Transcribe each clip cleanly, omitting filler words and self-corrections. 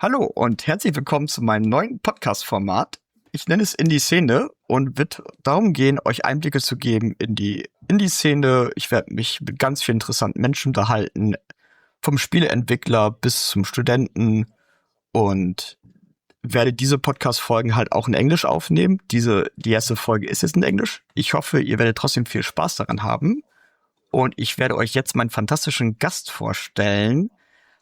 Hallo und herzlich willkommen zu meinem neuen Podcast-Format. Ich nenne es In die Szene und wird darum gehen, euch Einblicke zu geben in die Szene. Ich werde mich mit ganz vielen interessanten Menschen unterhalten, vom Spieleentwickler bis zum Studenten, und werde diese Podcast-Folgen halt auch in Englisch aufnehmen. Die erste Folge ist jetzt in Englisch. Ich hoffe, ihr werdet trotzdem viel Spaß daran haben. Und ich werde euch jetzt meinen fantastischen Gast vorstellen.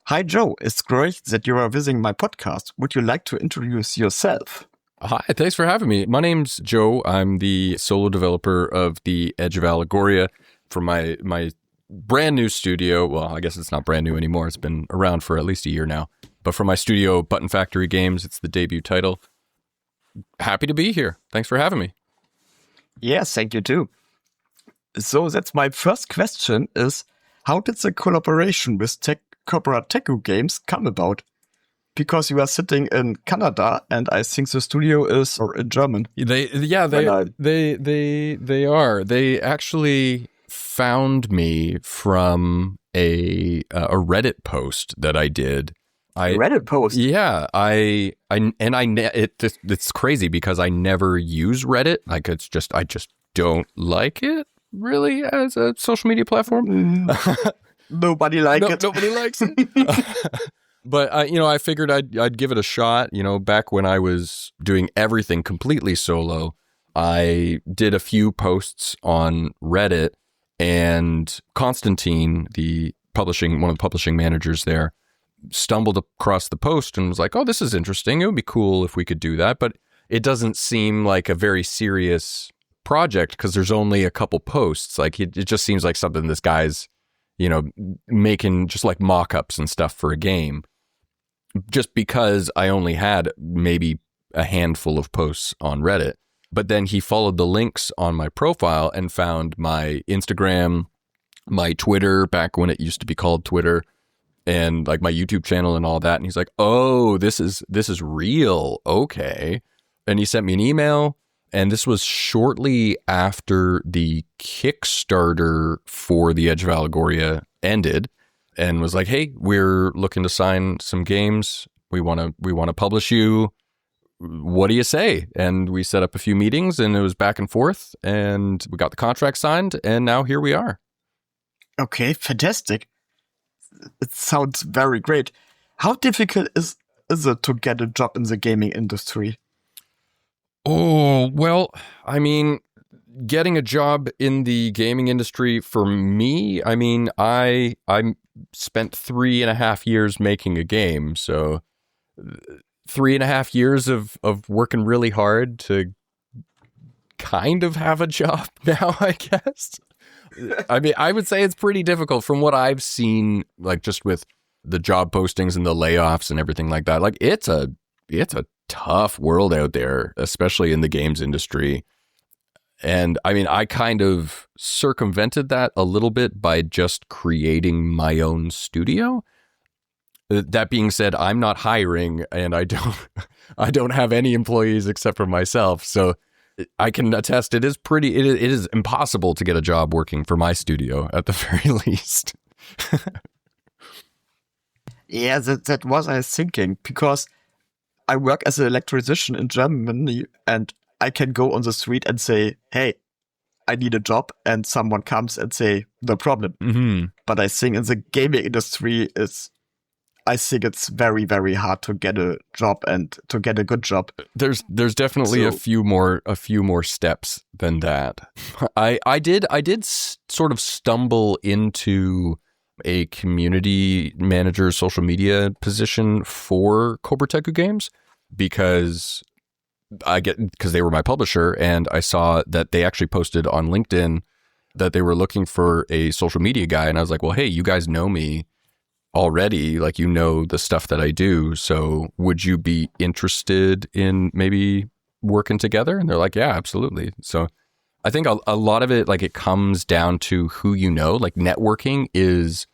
Hi Joe, it's great that you are visiting my podcast. Would you like to introduce yourself? Hi, thanks for having me. My name's Joe. I'm the solo developer of the Edge of Allegoria for my brand new studio. Well, I guess it's not brand new anymore. It's been around for at least a year now. But for my studio, Button Factory Games, it's the debut title. Happy to be here. Thanks for having me. Yes, thank you too. So that's my first question is, how did the collaboration with Cobratekku games come about? Because you are sitting in Canada, and I think the studio is in German. They are. They actually found me from a Reddit post that I did. Reddit post? Yeah, it's crazy because I never use Reddit. Like I just don't like it really as a social media platform. Nobody likes it. Nobody likes it. But I figured I'd give it a shot. Back when I was doing everything completely solo, I did a few posts on Reddit, and Constantine, one of the publishing managers there, stumbled across the post and was like, "Oh, this is interesting. It would be cool if we could do that." But it doesn't seem like a very serious project because there's only a couple posts. Like it just seems like something this guy's making just like mock-ups and stuff for a game, just because I only had maybe a handful of posts on Reddit. But then he followed the links on my profile and found my Instagram, my Twitter, back when it used to be called Twitter, and like my YouTube channel and all that. And he's like, "Oh, this is real. Okay." And he sent me an email. And this was shortly after the Kickstarter for the Edge of Allegoria ended, and was like, "Hey, we're looking to sign some games. We want to publish you. What do you say?" And we set up a few meetings, and it was back and forth, and we got the contract signed, and now here we are. Okay, fantastic. It sounds very great. How difficult is it to get a job in the gaming industry? Oh, well, I mean, getting a job in the gaming industry for me, I mean, I spent 3.5 years making a game. So 3.5 years of working really hard to kind of have a job now, I guess. I mean, I would say it's pretty difficult from what I've seen, like just with the job postings and the layoffs and everything like that. Like it's a tough world out there, especially in the games industry. And I mean, I kind of circumvented that a little bit by just creating my own studio. That being said, I'm not hiring, and I don't have any employees except for myself. So I can attest it is impossible to get a job working for my studio at the very least. Yeah, that was I was thinking, because I work as an electrician in Germany, and I can go on the street and say, "Hey, I need a job," and someone comes and say, "No problem." Mm-hmm. But I think in the gaming industry, I think it's very, very hard to get a job and to get a good job. There's definitely a few more steps than that. I did sort of stumble into a community manager social media position for Cobratekku games because they were my publisher, and I saw that they actually posted on LinkedIn that they were looking for a social media guy, and I was like, "Well, hey, you guys know me already, like you know the stuff that I do, so would you be interested in maybe working together?" And they're like, "Yeah, absolutely." So I think a lot of it, like it comes down to who you know. Like networking is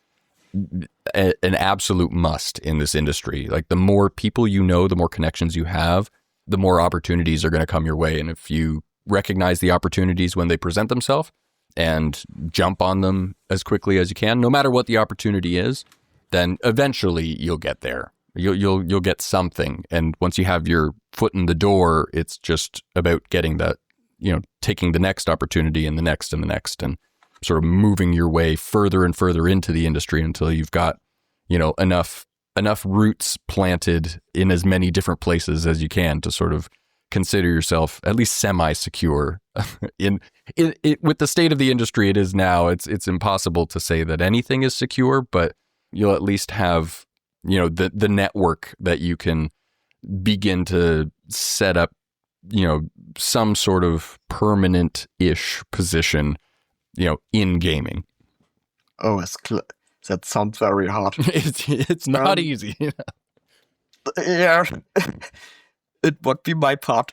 an absolute must in this industry. Like the more people you know, the more connections you have, the more opportunities are going to come your way. And if you recognize the opportunities when they present themselves and jump on them as quickly as you can, no matter what the opportunity is, then eventually you'll get there. You'll get something. And once you have your foot in the door, it's just about getting that, taking the next opportunity and the next and the next, and sort of moving your way further and further into the industry until you've got, enough roots planted in as many different places as you can to sort of consider yourself at least semi-secure. With the state of the industry it is now, it's impossible to say that anything is secure, but you'll at least have, the network that you can begin to set up, some sort of permanent-ish position, in gaming. Oh, that sounds very hard. It's not easy. Yeah, it would be my part.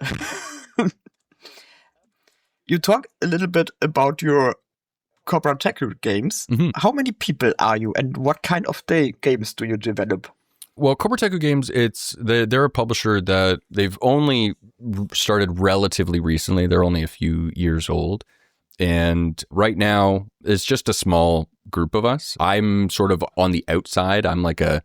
You talk a little bit about your Cobratekku games. Mm-hmm. How many people are you, and what kind of games do you develop? Well, Cobratekku Games, they're a publisher that they've only started relatively recently. They're only a few years old. And right now, it's just a small group of us. I'm sort of on the outside. I'm like a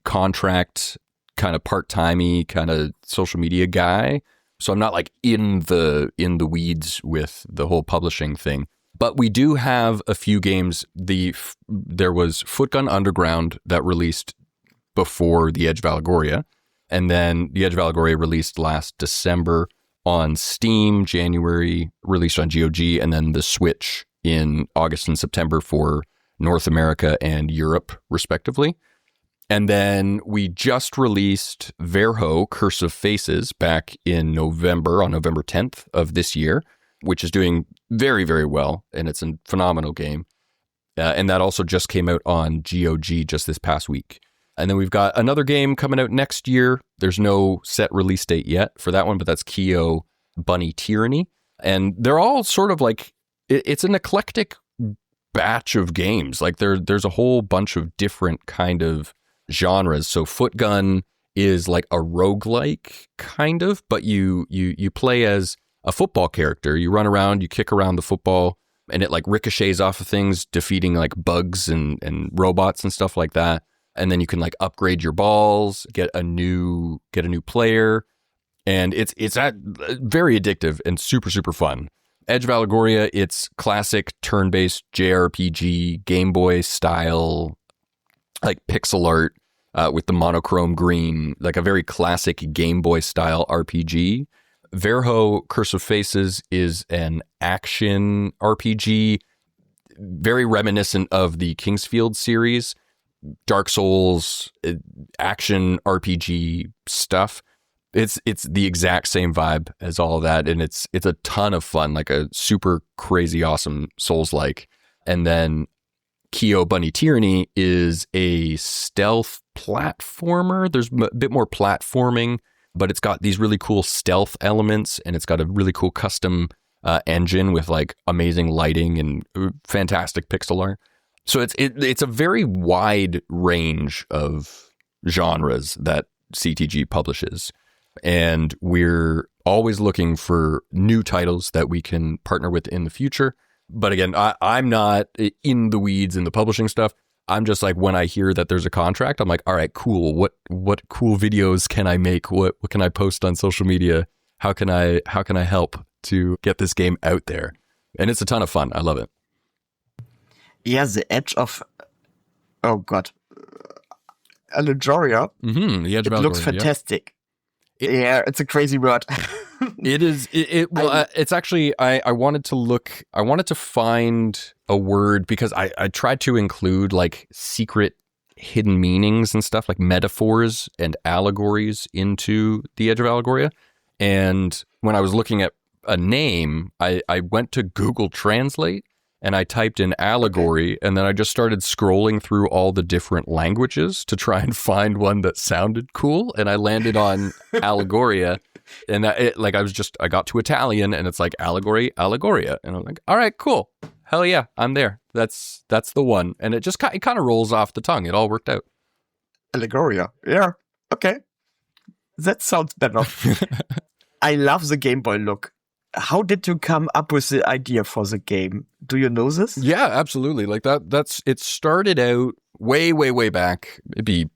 contract kind of part-timey kind of social media guy. So I'm not like in the weeds with the whole publishing thing. But we do have a few games. There was Footgun Underground that released before The Edge of Allegoria. And then The Edge of Allegoria released last December on Steam, January released on GOG, and then the Switch in August and September for North America and Europe, respectively. And then we just released Verho, Curse of Faces, back in November, on November 10th of this year, which is doing very, very well, and it's a phenomenal game. And that also just came out on GOG just this past week. And then we've got another game coming out next year. There's no set release date yet for that one, but that's Keyo Bunny Tyranny. And they're all sort of like, it's an eclectic batch of games. Like there's a whole bunch of different kind of genres. So Footgun is like a roguelike kind of, but you play as a football character. You run around, you kick around the football, and it like ricochets off of things, defeating like bugs and robots and stuff like that. And then you can like upgrade your balls, get a new player, and it's very addictive and super, super fun. Edge of Allegoria, it's classic turn-based JRPG, Game Boy style, like pixel art with the monochrome green, like a very classic Game Boy style RPG. Verho, Curse of Faces, is an action RPG, very reminiscent of the Kingsfield series, Dark Souls, action RPG stuff. It's the exact same vibe as all of that, and it's a ton of fun, like a super crazy awesome Souls-like. And then Keyo Bunny Tyranny is a stealth platformer. There's a bit more platforming, but it's got these really cool stealth elements, and it's got a really cool custom engine with like amazing lighting and fantastic pixel art. So it's a very wide range of genres that CTG publishes, and we're always looking for new titles that we can partner with in the future. But again, I'm not in the weeds in the publishing stuff. I'm just like, when I hear that there's a contract, I'm like, all right, cool. What cool videos can I make? What can I post on social media? How can I help to get this game out there? And it's a ton of fun. I love it. Yeah, the edge of, oh god, Allegoria. Mm-hmm, the edge of Allegoria. It looks fantastic. Yeah, it's a crazy word. It is. It's actually. I wanted to find a word because I tried to include like secret hidden meanings and stuff, like metaphors and allegories into the Edge of Allegoria. And when I was looking at a name, I went to Google Translate and I typed in allegory, and then I just started scrolling through all the different languages to try and find one that sounded cool. And I landed on Allegoria, and I got to Italian, and it's like allegory, Allegoria, and I'm like, all right, cool, hell yeah, I'm there. That's the one, and it kind of rolls off the tongue. It all worked out. Allegoria, yeah, okay, that sounds better. I love the Game Boy look. How did you come up with the idea for the game? Do you know this? Yeah, absolutely. Like it started out way, way, way back, maybe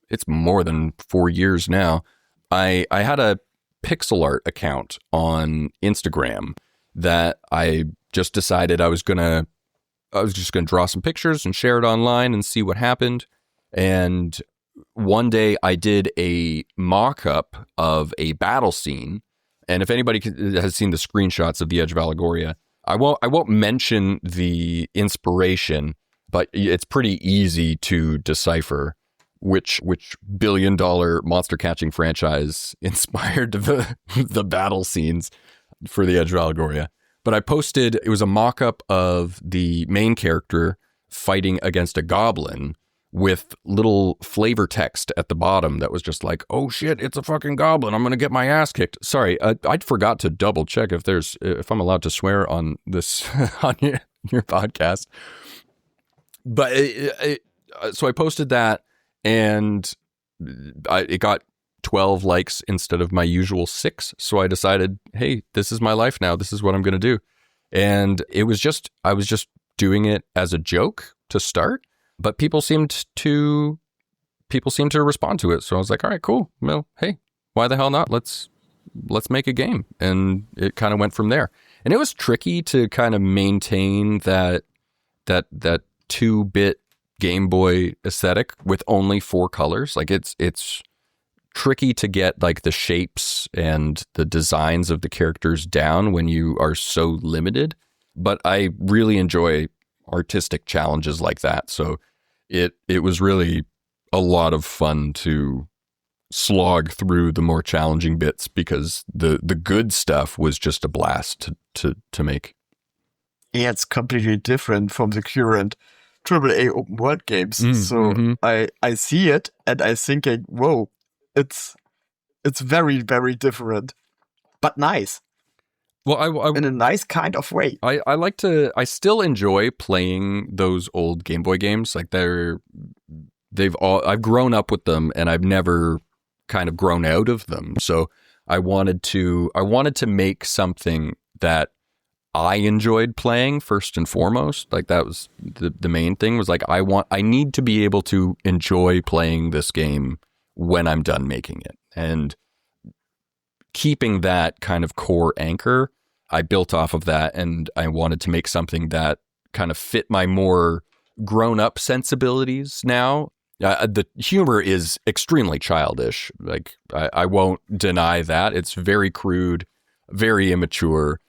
it's more than 4 years now. I had a pixel art account on Instagram that I just decided I was just gonna draw some pictures and share it online and see what happened. And one day I did a mock-up of a battle scene. And if anybody has seen the screenshots of The Edge of Allegoria, I won't mention the inspiration, but it's pretty easy to decipher which billion-dollar monster catching franchise inspired the battle scenes for The Edge of Allegoria. But I posted, it was a mock-up of the main character fighting against a goblin with little flavor text at the bottom that was just like, oh shit, it's a fucking goblin. I'm going to get my ass kicked. Sorry, I forgot to double check if I'm allowed to swear on this, on your podcast. But so I posted that, and it got 12 likes instead of my usual 6. So I decided, hey, this is my life now. This is what I'm going to do. And I was just doing it as a joke to start, but people seemed to respond to it. So I was like, all right, cool. Well, hey, why the hell not? Let's make a game. And it kind of went from there. And it was tricky to kind of maintain that 2-bit Game Boy aesthetic with only 4 colors. Like it's tricky to get like the shapes and the designs of the characters down when you are so limited. But I really enjoy artistic challenges like that. So it was really a lot of fun to slog through the more challenging bits, because the good stuff was just a blast to make. Yeah, it's completely different from the current AAA open world games. So I see it and I thinking, whoa, it's very, very different, but nice. Well, I in a nice kind of way. I still enjoy playing those old Game Boy games. Like I've grown up with them, and I've never kind of grown out of them. So I wanted to make something that I enjoyed playing first and foremost. Like that was the main thing, was like, I need to be able to enjoy playing this game when I'm done making it. And keeping that kind of core anchor, I built off of that, and I wanted to make something that kind of fit my more grown-up sensibilities now. The humor is extremely childish. Like, I won't deny that. It's very crude, very immature,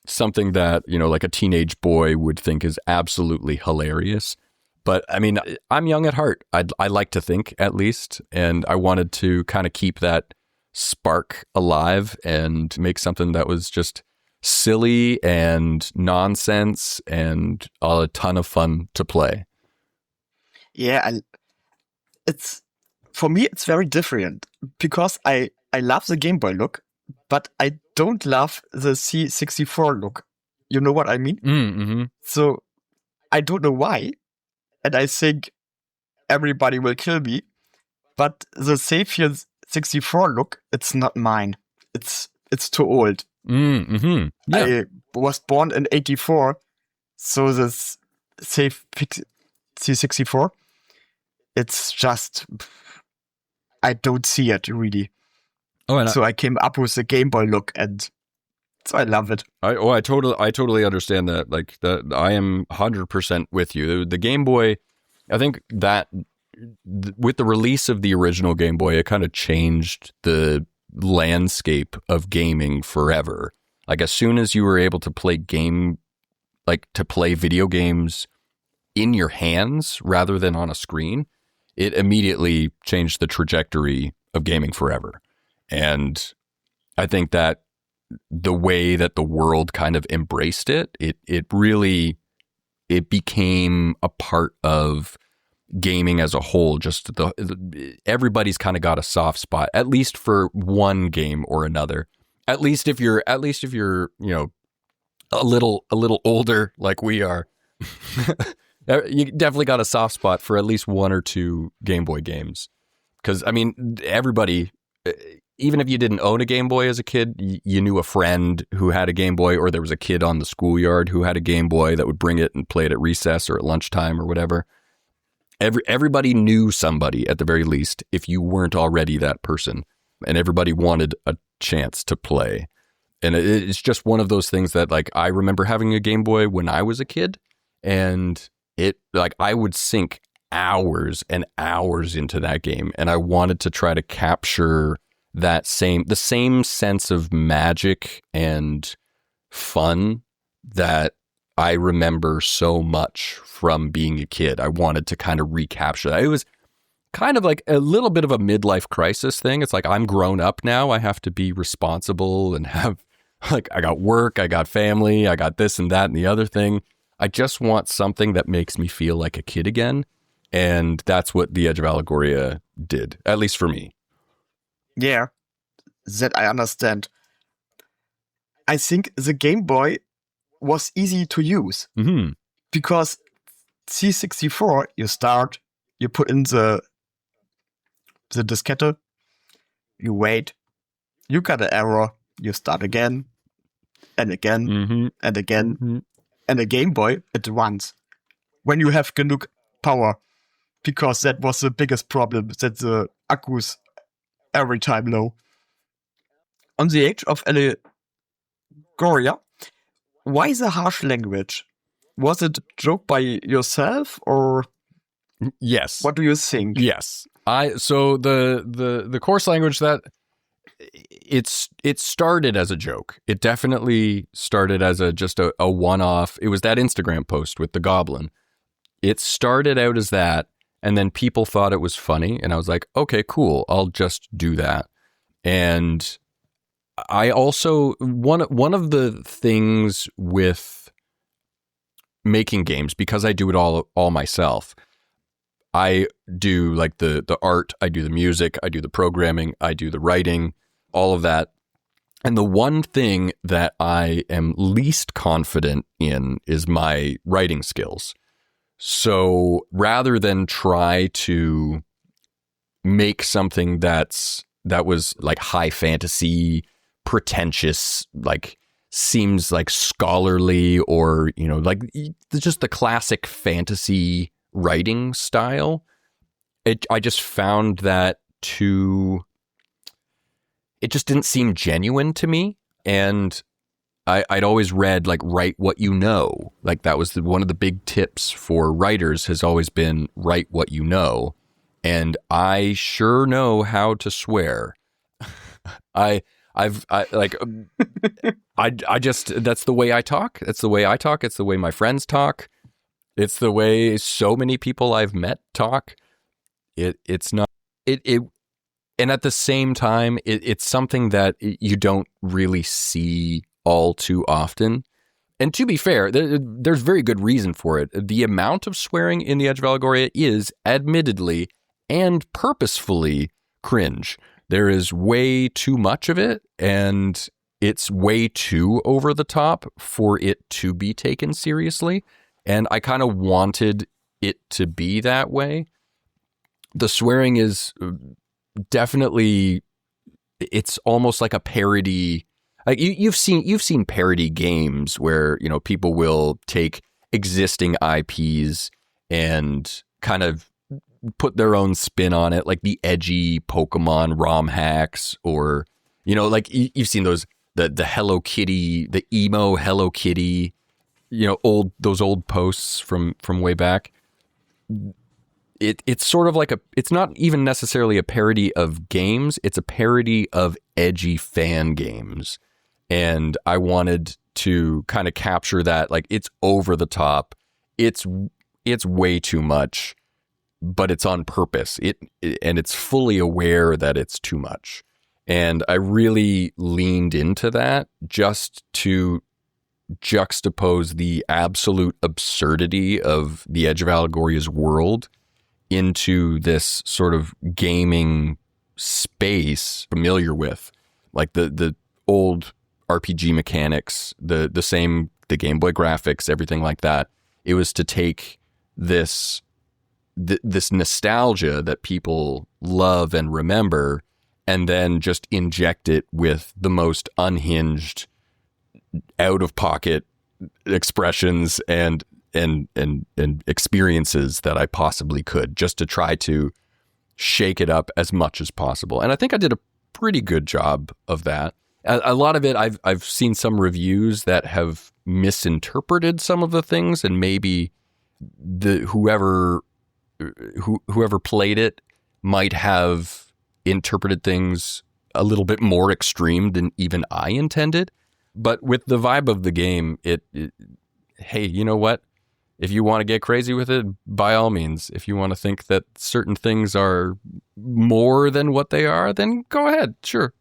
something that, like a teenage boy would think is absolutely hilarious. But I mean, I'm young at heart. I like to think, at least, and I wanted to kind of keep that spark alive and make something that was just silly and nonsense and a ton of fun to play. Yeah, for me it's very different, because I love the Game Boy look, but I don't love the C64 look. You know what I mean? Mm-hmm. So I don't know why, and I think everybody will kill me, but the Sapiens 64 look, it's not mine. It's too old. Mm-hmm. Yeah. I was born in 84, so this C64, it's just, I don't see it really. So I came up with the Game Boy look, and so I love it. I totally understand that. Like that, I am 100% with you. The Game Boy, I think that with the release of the original Game Boy, it kind of changed the landscape of gaming forever. Like as soon as you were able to play video games in your hands rather than on a screen, it immediately changed the trajectory of gaming forever. And I think that the way that the world kind of embraced it became a part of gaming as a whole. Just everybody's kind of got a soft spot, at least for one game or another. At least if you're a little older like we are, you definitely got a soft spot for at least one or two Game Boy games. Because I mean, everybody, even if you didn't own a Game Boy as a kid, you knew a friend who had a Game Boy, or there was a kid on the schoolyard who had a Game Boy that would bring it and play it at recess or at lunchtime or whatever. everybody knew somebody at the very least if you weren't already that person, and everybody wanted a chance to play. And it's just one of those things that, like, I remember having a Game Boy when I was a kid, and it, like, I would sink hours and hours into that game, and I wanted to try to capture the same sense of magic and fun that I remember so much from being a kid. I wanted to kind of recapture that. It was kind of like a little bit of a midlife crisis thing. It's like, I'm grown up now. I have to be responsible and have, like, I got work, I got family, I got this and that and the other thing. I just want something that makes me feel like a kid again. And that's what The Edge of Allegoria did, at least for me. Yeah, that I understand. I think the Game Boy was easy to use because C64, you start, you put in the diskette, you wait, you got an error, you start again and again and again. And the Game Boy, it runs when you have genug power, because that was the biggest problem, that the accus every time low. On the age of Allegoria, why the harsh language? Was it a joke by yourself, or yes? What do you think? Yes, so the coarse language, that it started as a joke. It definitely started as just a one-off. It was that Instagram post with the goblin. It started out as that, and then people thought it was funny, and I was like, okay, cool, I'll just do that. And I also, one of the things with making games, because I do it all myself, I do like the art, I do the music, I do the programming, I do the writing, all of that. And the one thing that I am least confident in is my writing skills. So rather than try to make something that was like high fantasy, pretentious, like seems like scholarly, or, you know, like just the classic fantasy writing style, I just found that it just didn't seem genuine to me. And I'd always read, like, write what you know. Like, that was one of the big tips for writers, has always been write what you know. And I sure know how to swear. I just, that's the way I talk. It's the way I talk. It's the way my friends talk. It's the way so many people I've met talk. It's not, and at the same time, it's something that you don't really see all too often. And to be fair, there's very good reason for it. The amount of swearing in The Edge of Allegoria is admittedly and purposefully cringe. There is way too much of it, and it's way too over the top for it to be taken seriously. And I kind of wanted it to be that way. The swearing is definitely, it's almost like a parody. Like you've seen parody games where, you know, people will take existing IPs and kind of put their own spin on it, like the edgy Pokemon ROM hacks, or, you know, like you've seen those, the Hello Kitty, the emo Hello Kitty, you know, those old posts from way back. It's sort of like it's not even necessarily a parody of games, it's a parody of edgy fan games. And I wanted to kind of capture that, like, it's over the top, it's way too much, but it's on purpose. And it's fully aware that it's too much. And I really leaned into that just to juxtapose the absolute absurdity of The Edge of Allegoria's world into this sort of gaming space familiar with, like the old RPG mechanics, the Game Boy graphics, everything like that. It was to take this nostalgia that people love and remember, and then just inject it with the most unhinged, out of pocket expressions, and and experiences that I possibly could, just to try to shake it up as much as possible. And I think I did a pretty good job of that. A lot of it, I've seen some reviews that have misinterpreted some of the things, and maybe whoever played it might have interpreted things a little bit more extreme than even I intended. But with the vibe of the game, hey, you know what? If you want to get crazy with it, by all means. If you want to think that certain things are more than what they are, then go ahead. Sure.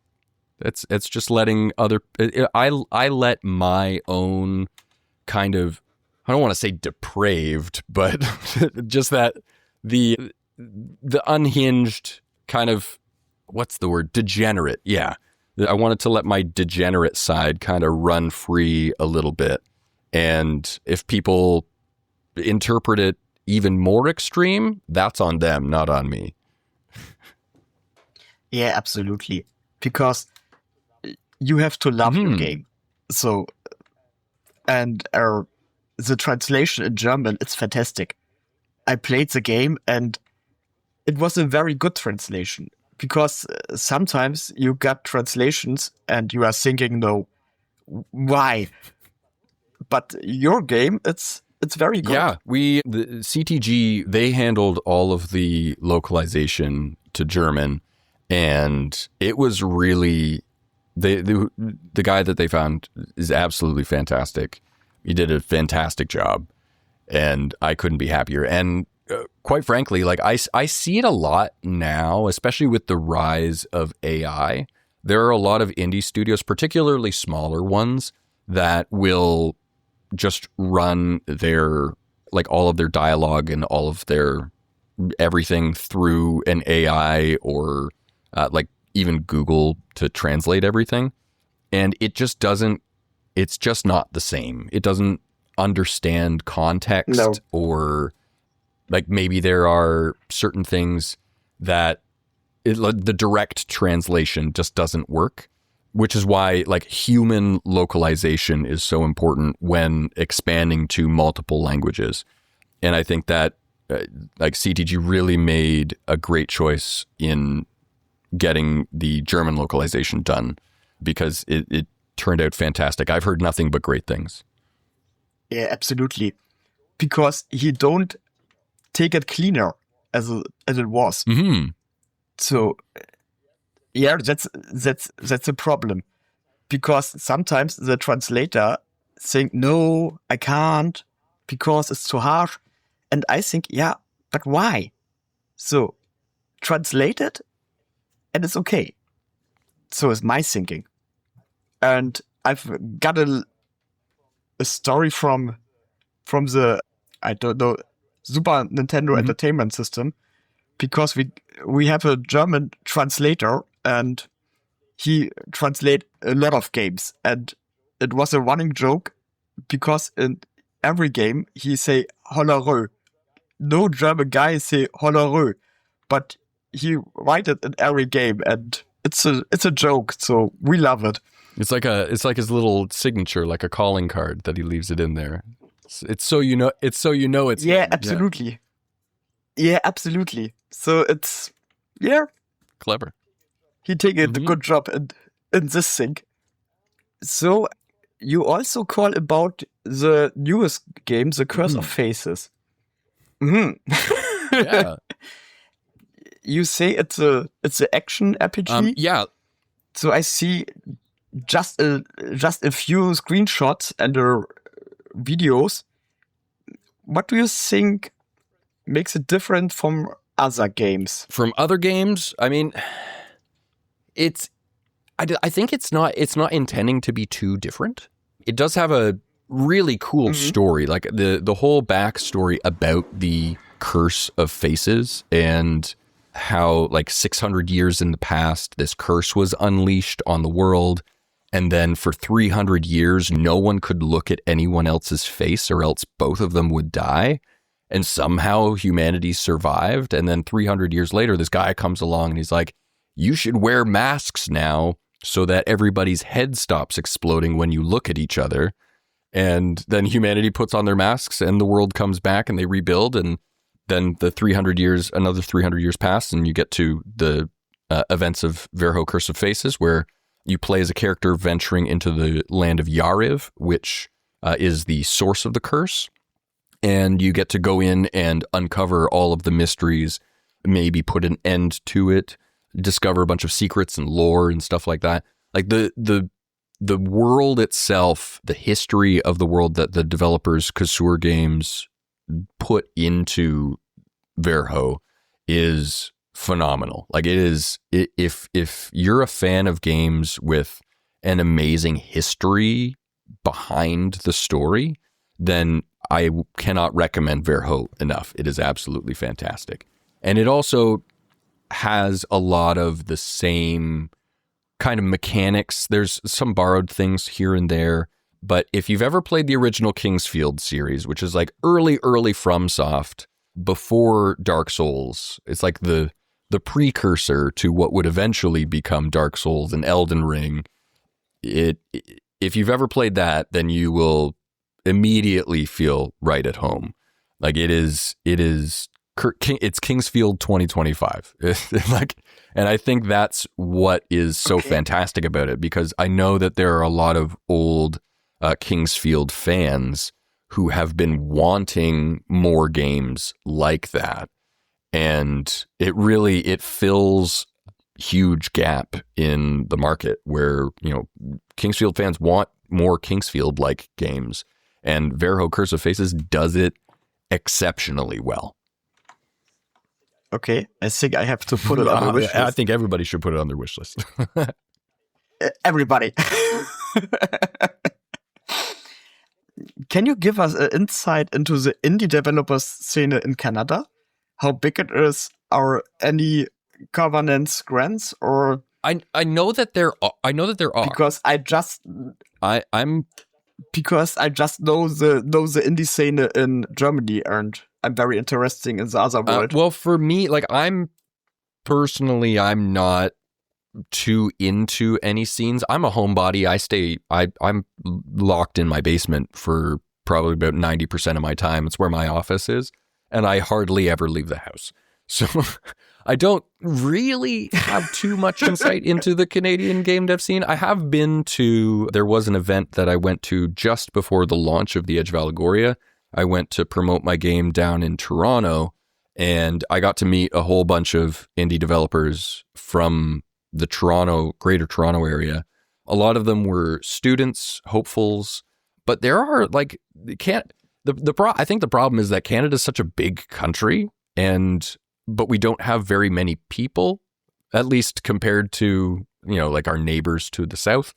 It's just letting I let my own kind of, I don't want to say depraved, but just that the unhinged kind of, what's the word? Degenerate. Yeah. I wanted to let my degenerate side kind of run free a little bit. And if people interpret it even more extreme, that's on them, not on me. Yeah, absolutely. Because you have to love your game. So, and the translation in German, it's fantastic. I played the game and it was a very good translation, because sometimes you got translations and you are thinking, no, why? But your game, it's very good. Yeah, the CTG, they handled all of the localization to German, and it was really, the guy that they found is absolutely fantastic. He did a fantastic job, and I couldn't be happier. And quite frankly, like I see it a lot now, especially with the rise of AI. There are a lot of indie studios, particularly smaller ones, that will just run their, like, all of their dialogue and all of their everything through an AI or like even Google to translate everything. And it just doesn't, it's just not the same. It doesn't understand context. No. Or like maybe there are certain things that the direct translation just doesn't work, which is why like human localization is so important when expanding to multiple languages. And I think that like CTG really made a great choice in getting the German localization done, because it turned out fantastic. I've heard nothing but great things. Yeah, absolutely. Because he don't take it cleaner as it was. Mm-hmm. So yeah, that's a problem. Because sometimes the translator think, no, I can't, because it's too harsh. And I think, yeah, but why? So translate it and it's okay. So is my thinking. And I've got a story from the, I don't know, Super Nintendo Entertainment System, because we have a German translator and he translate a lot of games, and it was a running joke because in every game he say hollerö. No German guy say hollerö, but he write it in every game, and it's a joke. So we love it. It's like his little signature, like a calling card that he leaves it in there. It's so you know. It's yeah, absolutely. Yeah, absolutely. So it's clever. He take a good job in this thing. So you also call about the newest game, The Curse of Faces. Yeah. You say it's a action RPG. Yeah. So I see just a few screenshots and videos. What do you think makes it different from other games? From other games, I mean, I think it's not intending to be too different. It does have a really cool story, like the whole backstory about the Curse of Faces, and how like 600 years in the past, this curse was unleashed on the world. And then for 300 years, no one could look at anyone else's face, or else both of them would die. And somehow humanity survived. And then 300 years later, this guy comes along and he's like, you should wear masks now so that everybody's head stops exploding when you look at each other. And then humanity puts on their masks and the world comes back and they rebuild. And then another 300 years pass, and you get to the events of Verho, Curse of Faces, where you play as a character venturing into the land of Yariv, which is the source of the curse. And you get to go in and uncover all of the mysteries, maybe put an end to it, discover a bunch of secrets and lore and stuff like that. Like the world itself, the history of the world that the developers Kasur Games put into Verho is phenomenal. Like it is, if you're a fan of games with an amazing history behind the story, then I cannot recommend Verho enough. It is absolutely fantastic. And it also has a lot of the same kind of mechanics. There's some borrowed things here and there, but if you've ever played the original Kingsfield series, which is like early FromSoft, before Dark Souls, it's like the precursor to what would eventually become Dark Souls and Elden Ring. If you've ever played that, then you will immediately feel right at home. Like it's Kingsfield 2025. Like, and I think that's what is so fantastic about it, because I know that there are a lot of old Kingsfield fans who have been wanting more games like that. And it fills huge gap in the market where, Kingsfield fans want more Kingsfield-like games. And Verho, Curse of Faces does it exceptionally well. Okay, I think I have to put it on the wish list. I think everybody should put it on their wish list. Everybody. Can you give us an insight into the indie developers scene in Canada? How big it is? Are any governance grants or? I know that there are. Because I just know the indie scene in Germany, and I'm very interested in the other world. Well, for me, like I'm not too into any scenes. I'm a homebody. I'm locked in my basement for probably about 90% of my time. It's where my office is, and I hardly ever leave the house. So I don't really have too much insight into the Canadian game dev scene. There was an event that I went to just before the launch of The Edge of Allegoria. I went to promote my game down in Toronto, and I got to meet a whole bunch of indie developers from the Greater Toronto area. A lot of them were students, hopefuls, but there are I think the problem is that Canada is such a big country, but we don't have very many people, at least compared to, like our neighbors to the south.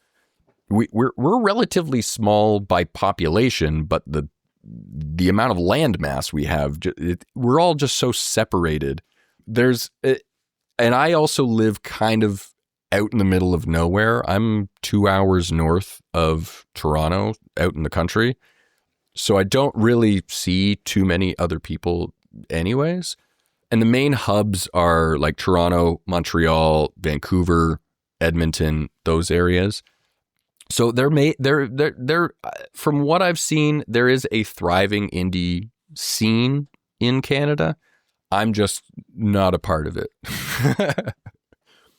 We're relatively small by population, but the amount of land mass we have, we're all just so separated. And I also live kind of out in the middle of nowhere. I'm 2 hours north of Toronto, out in the country. So I don't really see too many other people anyways. And the main hubs are like Toronto, Montreal, Vancouver, Edmonton, those areas. So from what I've seen, there is a thriving indie scene in Canada. I'm just not a part of it.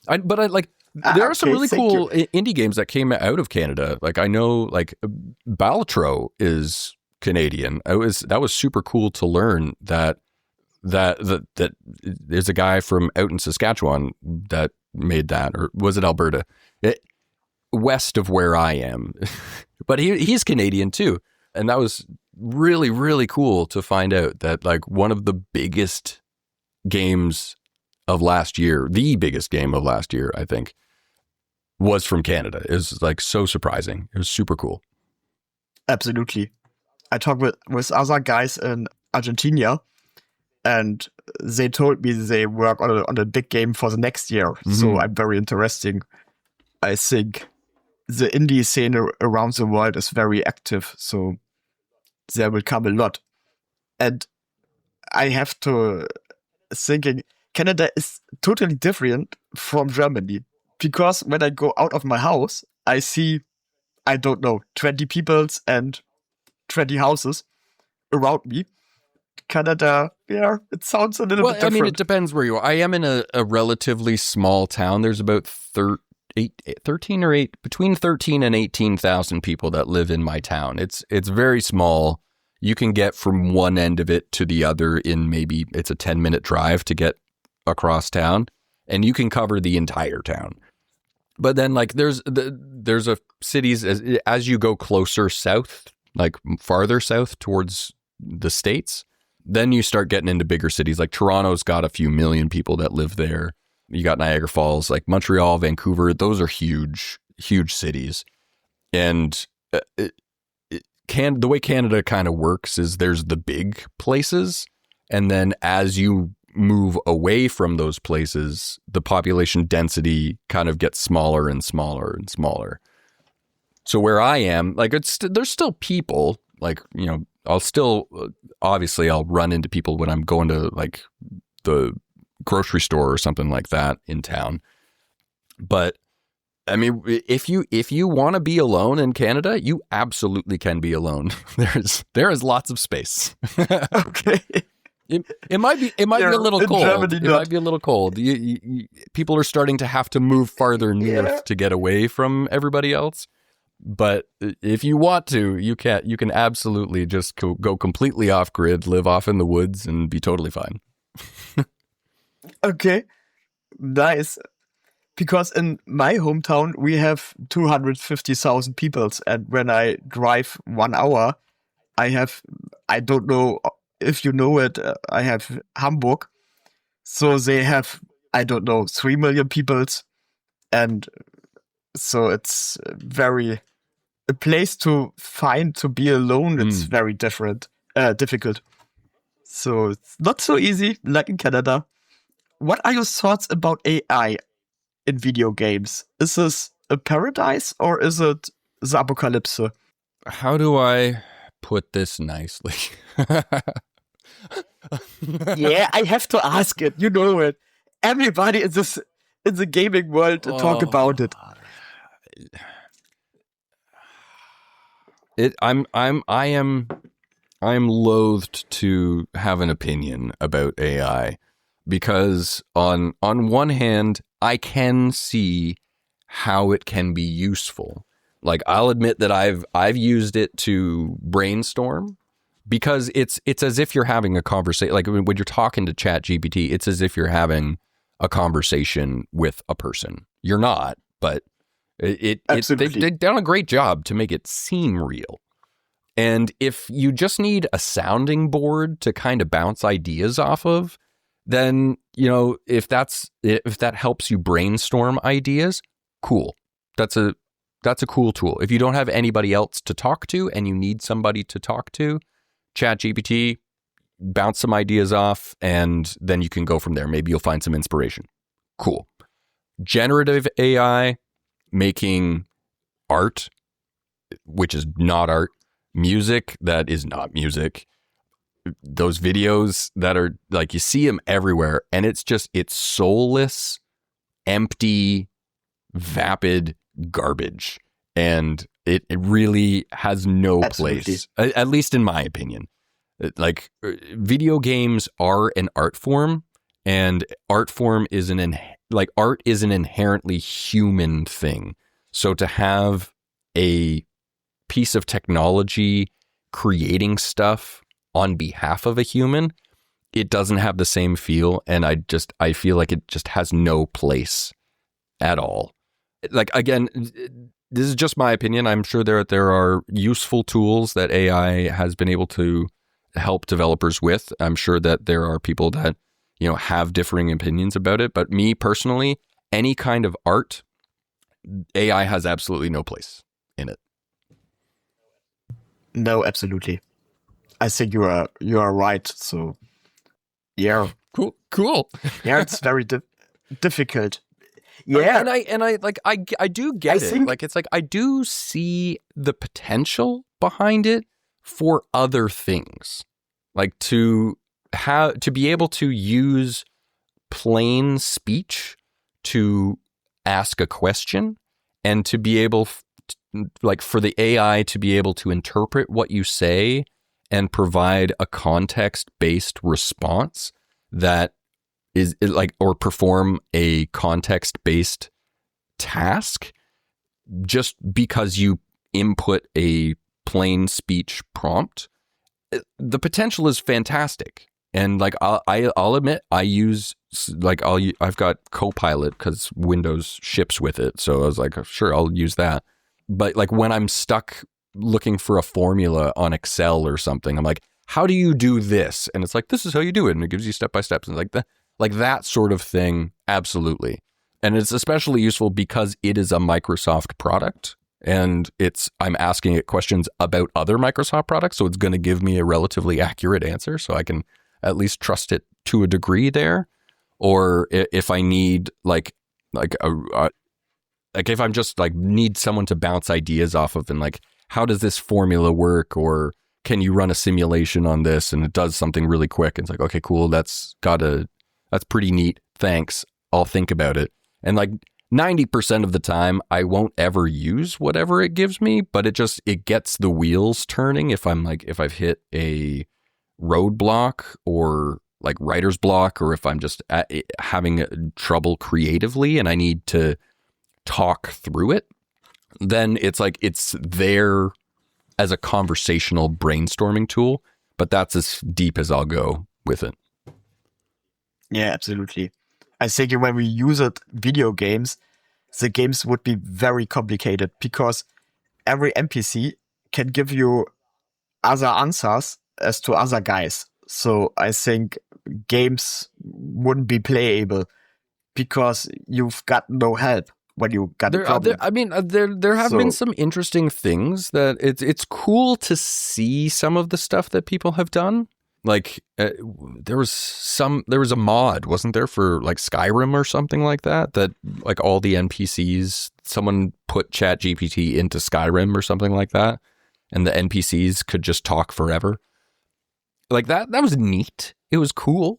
There are some really cool indie games that came out of Canada. Like I know, like Balatro is Canadian. That was super cool to learn that there's a guy from out in Saskatchewan that made that, or was it Alberta? West of where I am. But he's Canadian too. And that was really, really cool to find out that like one of the biggest games of last year, the biggest game of last year, I think, was from Canada. It was like so surprising. It was super cool. Absolutely. I talked with other guys in Argentina, and they told me they work on a big game for the next year. Mm-hmm. So I'm very interesting. I think the indie scene around the world is very active, so there will come a lot. And I have to thinking Canada is totally different from Germany, because when I go out of my house, I see, I don't know, 20 peoples and 20 houses around me. Canada, yeah, it sounds a little bit different. I mean, it depends where you are. I am in a relatively small town. There's about 13 or 8, between 13 and 18,000 people that live in my town. It's very small. You can get from one end of it to the other in maybe it's a 10-minute drive to get across town, and you can cover the entire town. But then like there's a cities as you go closer south, like farther south towards the States, then you start getting into bigger cities. Like Toronto's got a few million people that live there. You got Niagara Falls, like Montreal, Vancouver. Those are huge, huge cities. And the way Canada kind of works is there's the big places. And then as you move away from those places, the population density kind of gets smaller and smaller and smaller. So where I am, like there's still people, like, you know, I'll run into people when I'm going to like the grocery store or something like that in town. But I mean, if you want to be alone in Canada, you absolutely can be alone. There is lots of space. Okay. It might be a little cold. It might be a little cold. People are starting to have to move farther north to get away from everybody else. But if you want to, you can absolutely just go completely off grid, live off in the woods, and be totally fine. Okay, nice. Because in my hometown, we have 250,000 people. And when I drive 1 hour, I don't know if you know it, I have Hamburg. So they have, I don't know, 3 million people. And so it's a place to find to be alone. It's very difficult. So it's not so easy like in Canada. What are your thoughts about AI in video games? Is this a paradise or is it the apocalypse? How do I put this nicely? Yeah, I have to ask it. You know it. Everybody in the gaming world talk about it. I am loathed to have an opinion about AI because on one hand, I can see how it can be useful. Like I'll admit that I've used it to brainstorm because it's as if you're having a conversation. Like when you're talking to ChatGPT, it's as if you're having a conversation with a person. You're not, but they've done a great job to make it seem real. And if you just need a sounding board to kind of bounce ideas off of, then, you know, if that helps you brainstorm ideas, cool. That's a cool tool. If you don't have anybody else to talk to and you need somebody to talk to, ChatGPT, bounce some ideas off, and then you can go from there. Maybe you'll find some inspiration. Cool. Generative AI, making art, which is not art, music that is not music, those videos that are like, you see them everywhere, and it's soulless, empty, vapid garbage. And it really has no place, at least in my opinion. Like video games are an art form, and art is an inherently human thing. So to have a piece of technology creating stuff on behalf of a human, it doesn't have the same feel, and I feel like it just has no place at all. Like, again, this is just my opinion. I'm sure there are useful tools that AI has been able to help developers with. I'm sure that there are people that, you know, have differing opinions about it. But me personally, any kind of art, AI has absolutely no place in it. No, absolutely. I think you are right. So, yeah, cool. Yeah, it's very difficult. Yeah, and I do get it. Like, it's like I do see the potential behind it for other things, like to be able to use plain speech to ask a question, and to be able like for the AI to be able to interpret what you say and provide a context-based response that is like, or perform a context-based task just because you input a plain speech prompt, the potential is fantastic. And like I'll admit, I've got Copilot because Windows ships with it, so I was like, sure, I'll use that. But like when I'm stuck looking for a formula on Excel or something, I'm like, how do you do this? And it's like, this is how you do it, and it gives you step by steps, and like that sort of thing, absolutely. And it's especially useful because it is a Microsoft product. And I'm asking it questions about other Microsoft products, so it's going to give me a relatively accurate answer, so I can at least trust it to a degree there. Or if I need if I'm just like need someone to bounce ideas off of, and like, how does this formula work? Or can you run a simulation on this? And it does something really quick. And it's like, okay, cool. That's pretty neat. Thanks. I'll think about it. And like 90% of the time, I won't ever use whatever it gives me, but it gets the wheels turning if I've hit a roadblock or like writer's block, or if I'm just having trouble creatively and I need to talk through it, then it's like it's there as a conversational brainstorming tool, but that's as deep as I'll go with it. Yeah, absolutely. I think when we use it, video games, the games would be very complicated because every NPC can give you other answers as to other guys. So I think games wouldn't be playable because you've got no help when you got a problem. There have been some interesting things that it's cool to see some of the stuff that people have done. Like there was a mod, wasn't there, for like Skyrim or something like that like all the NPCs, someone put ChatGPT into Skyrim or something like that, and the NPCs could just talk forever. Like that was neat. It was cool.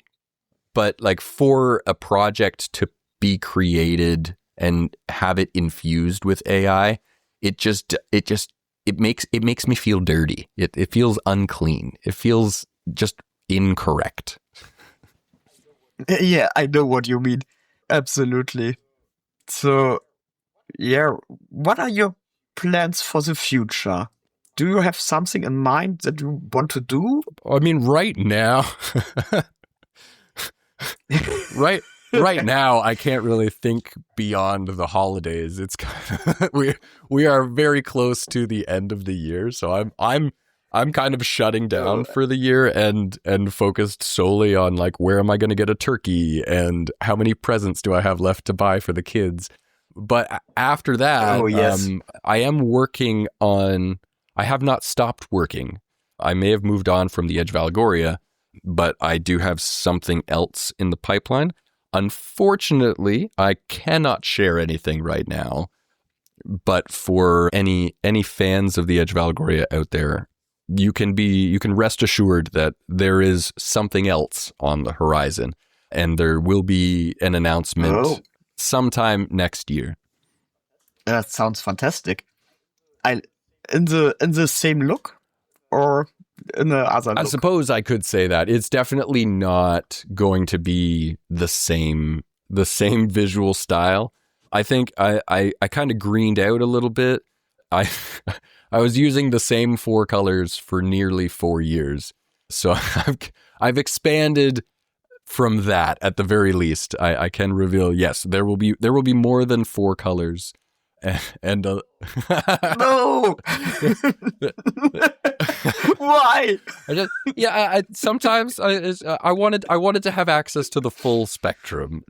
But like for a project to be created and have it infused with AI, it makes me feel dirty. It feels unclean. It feels just incorrect. Yeah, I know what you mean. Absolutely. So, yeah, what are your plans for the future? Do you have something in mind that you want to do? I mean, right now, right now, I can't really think beyond the holidays. It's kind of, we are very close to the end of the year, so I'm kind of shutting down for the year and focused solely on like, where am I going to get a turkey and how many presents do I have left to buy for the kids? But after that, I am working on. I have not stopped working. I may have moved on from the edge of Allegoria, but I do have something else in the pipeline. Unfortunately, I cannot share anything right now. But for any fans of the Edge of Allegoria out there, you can rest assured that there is something else on the horizon, and there will be an announcement sometime next year. That sounds fantastic. In the same look, or in the other look? I suppose I could say that. It's definitely not going to be the same visual style. I think I kind of greened out a little bit. I was using the same 4 colors for nearly 4 years. So I've expanded from that at the very least. I can reveal, yes, there will be more than 4 colors. And no. Why? Sometimes I wanted to have access to the full spectrum.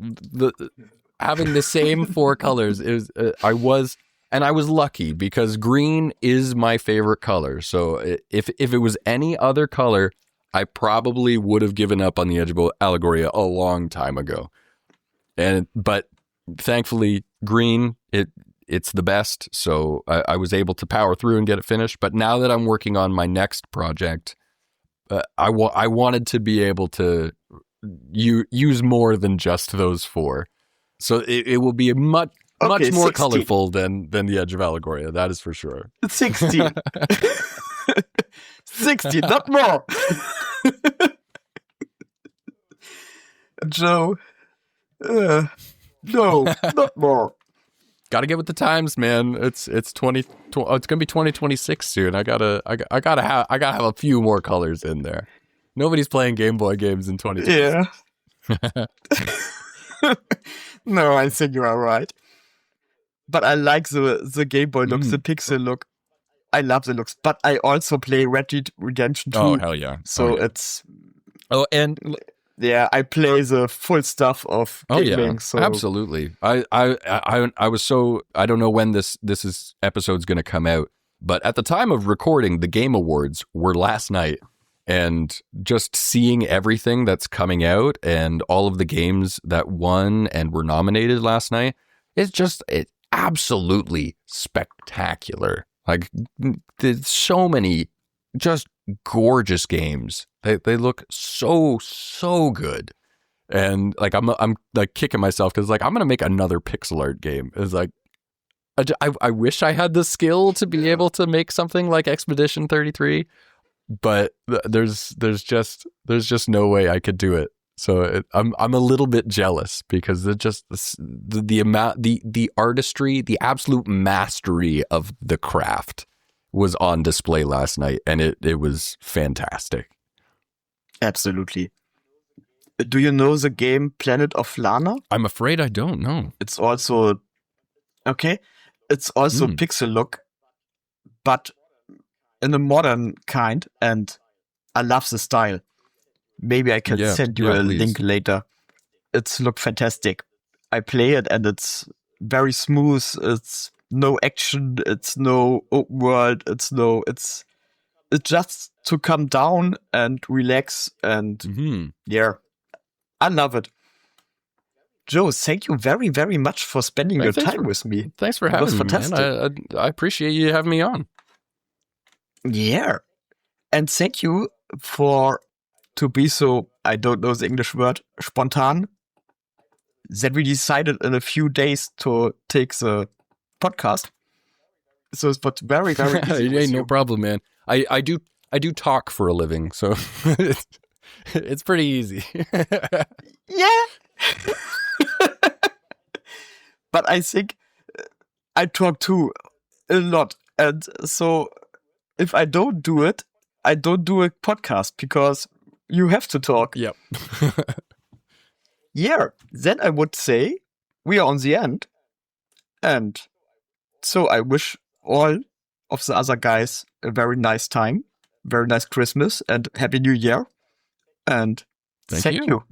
Having the same 4 colors is I was lucky because green is my favorite color. So if it was any other color, I probably would have given up on the Edge of Allegoria a long time ago. But thankfully, green it's the best. So I was able to power through and get it finished. But now that I'm working on my next project, I wanted to be able to use more than just those 4. So it will be much more 16. colorful than the Edge of Allegoria. That is for sure. 16. 16, not more. Joe, no, not more. Got to get with the times, man. It's it's gonna be 2026 soon. I gotta have a few more colors in there. Nobody's playing Game Boy games in 2026. Yeah. No, I think you are right. But I like the Game Boy look, the pixel look. I love the looks. But I also play Red Dead Redemption 2. Oh, hell yeah. So it's... Oh, and... Yeah, I play the full stuff of gaming. Yeah, so absolutely. I was so... I don't know when this episode's going to come out, but at the time of recording, the Game Awards were last night. And just seeing everything that's coming out and all of the games that won and were nominated last night, it's absolutely spectacular. Like, there's so many just gorgeous games. They look so good. And like I'm like kicking myself because like I'm gonna make another pixel art game. It's like I wish I had the skill to be able to make something like Expedition 33. But there's just no way I could do it. So I'm a little bit jealous because the amount, the artistry, the absolute mastery of the craft was on display last night, and it was fantastic. Absolutely. Do you know the game Planet of Lana? I'm afraid I don't know. It's also pixel look, but in a modern kind, and I love the style. Maybe I can send you a link later. It's look fantastic. I play it and it's very smooth. It's no action. It's no open world. It's just to come down and relax and I love it. Joe, thank you very, very much for spending your time with me. Thanks for having me, fantastic. Man. I appreciate you having me on. Yeah. And thank you to be so, I don't know the English word, spontan, that we decided in a few days to take the podcast. So it's very, very easy. Hey, no problem, man. I do talk for a living, so it's pretty easy. Yeah. But I think I talk too a lot. And so if I don't do it, I don't do a podcast because you have to talk. Yep. Yeah. Then I would say we are on the end. And so I wish all of the other guys a very nice time, very nice Christmas, and Happy New Year. And thank you.